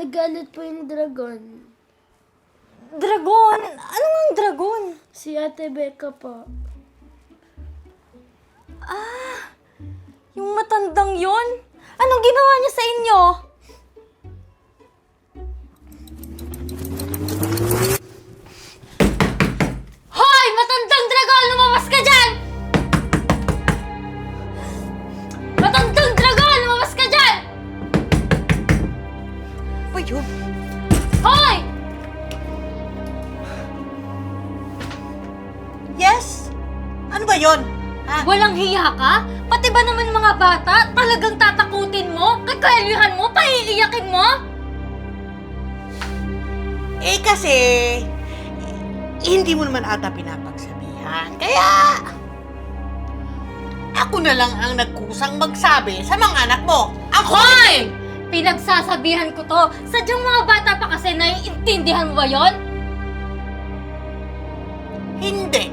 Nagalit po yung dragon. Dragon? Ano nga dragon? Si Ate Becca po. Yung matandang yon? Anong ginawa niya sa inyo? Hoy! Matandang dragon! Lumabas ka dyan! Matandang dragon! Lumabas ka dyan! Ba yun? Hoy! Yes? Ano ba yun? Ha? Walang hiya ka? Pati ba naman mga bata, talagang tatakutin mo? Kakailuhan mo? Paiiyakin mo? Eh kasi, hindi mo naman ata pinapagsabihan. Kaya, ako na lang ang nagkusang magsabi sa mga anak mo. Hoy! Pinagsasabihan ko to. Sadyang mga bata pa kasi naiintindihan mo ba yon? Hindi.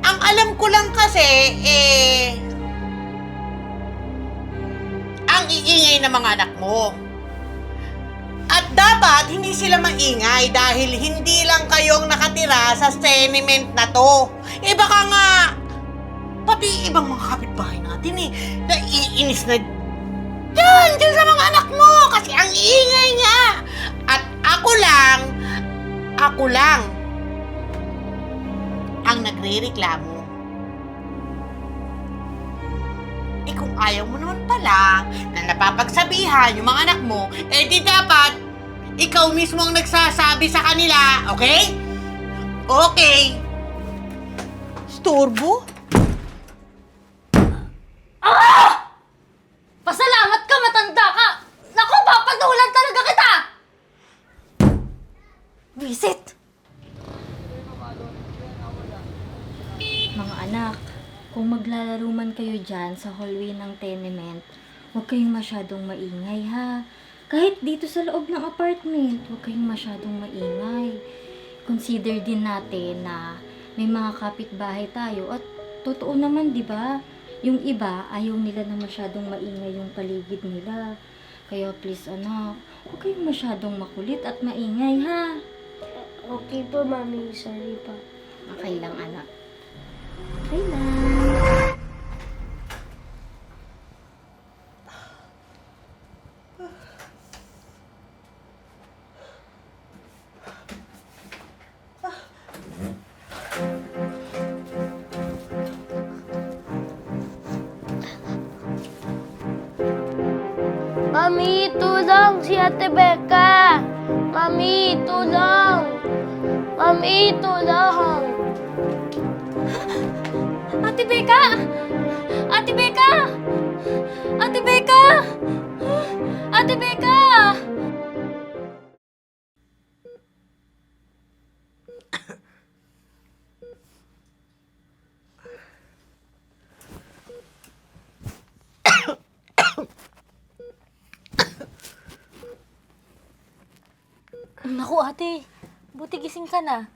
Ang alam ko lang kasi, ang iingay ng mga anak mo. At dapat hindi sila maingay dahil hindi lang kayong nakatira sa tenement na to. Eh baka nga, pati ibang mga kapitbahay natin naiinis na dyan sa mga anak mo kasi ang iingay nga. At ako lang ang nagre-reklamo. Eh kung ayaw mo naman pala na napapagsabihan yung mga anak mo, eh di dapat ikaw mismo ang nagsasabi sa kanila, okay? Okay. Storbo? Pasalamat ka, matanda ka! Naku, papatulan talaga kita! Visit! Mga anak, kung maglalaro man kayo dyan sa hallway ng tenement, huwag kayong masyadong maingay ha. Kahit dito sa loob ng apartment, huwag kayong masyadong maingay. Consider din natin na may mga kapitbahay tayo at totoo naman, di ba? Yung iba, ayaw nila na masyadong maingay yung paligid nila. Kaya please anak, huwag kayong masyadong makulit at maingay ha. Okay po, Mami. Sorry pa. Okay lang anak. Okay lang. Mami, tulong si Ate Becca. Mami, tulong. Mami, tulong. Ate Becca! Ate Becca! Ate Becca! Ate Becca! Naku ate, buti gising ka na.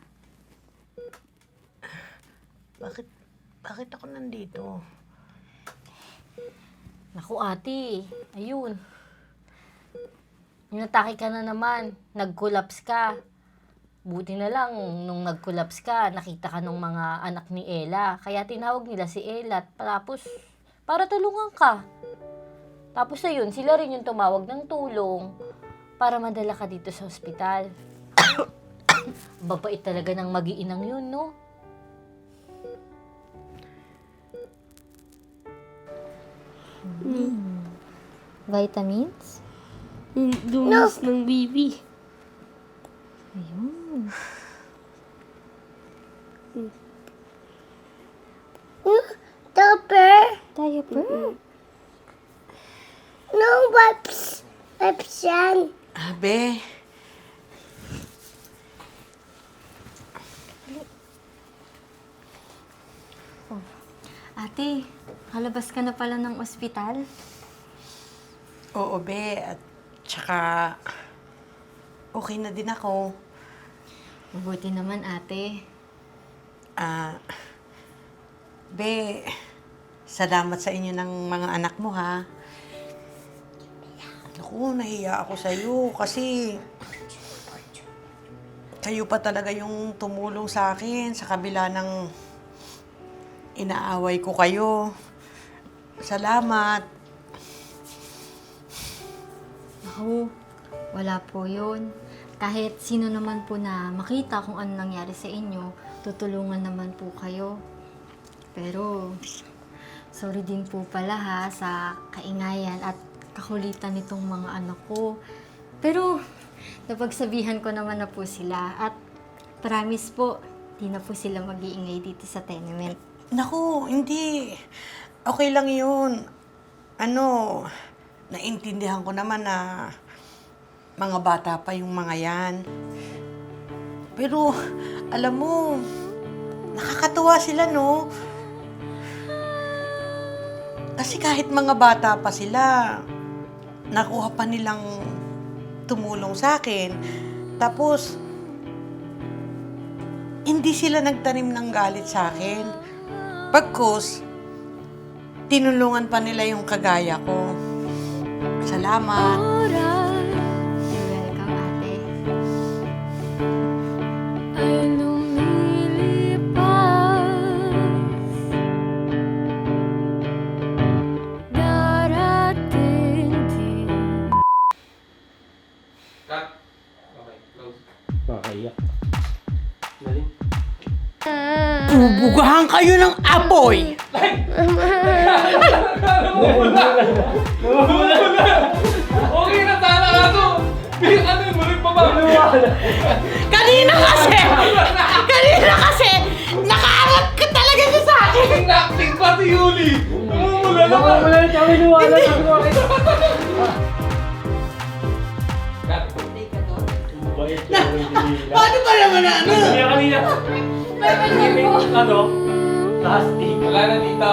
Bakit ako nandito? Naku ate, ayun. Inatake ka na naman, nag-collapse ka. Buti na lang, nung nag-collapse ka, nakita ka ng mga anak ni Ella. Kaya tinawag nila si Ella, tapos para tulungan ka. Tapos ayun, sila rin yung tumawag ng tulong para madala ka dito sa ospital. Babait talaga ng mag-iinang yun, no? Vitamins? Dumas ng bibi. Ayun. Topper. Diaper? No wipes. Wipes yan. Abe, Ate, halabas ka na pala ng ospital? oo be, at tsaka okay na din ako. Mabuti naman, ate. Be, salamat sa inyo ng mga anak mo ha. Naku, nahiya ako sa'yo kasi kayo pa talaga yung tumulong sa akin sa kabila ng inaaway ko kayo. Salamat. Ako, wala po yun. Kahit sino naman po na makita kung ano nangyari sa inyo, tutulungan naman po kayo. Pero, sorry din po pala ha sa kaingayan at kakulitan nitong mga anak ko. Pero, napagsabihan ko naman na po sila at promise po, di na po sila mag-iingay dito sa tenement. Naku, hindi. Okay lang yun. Naintindihan ko naman na mga bata pa yung mga yan. Pero, alam mo, nakakatuwa sila, no? Kasi kahit mga bata pa sila, nakuha pa nilang tumulong sa akin. Tapos, hindi sila nagtanim ng galit sa akin. Pagkos, tinulungan pa nila yung kagaya ko. Salamat. You're welcome, ate. Ay lumilipas, darating din. Cut. Okay, close. Nakakaiyak. Galing. Bubugahan kayo ng apoy! Okay na sana ka to! Ano yung muling pababa? Kanina kasi, nakaangat ka talaga siya sa akin! Acting pa si Yuli! Umumula naman! Paano ba naman ano? Kanina. Ano? Plastic. Wala na dito.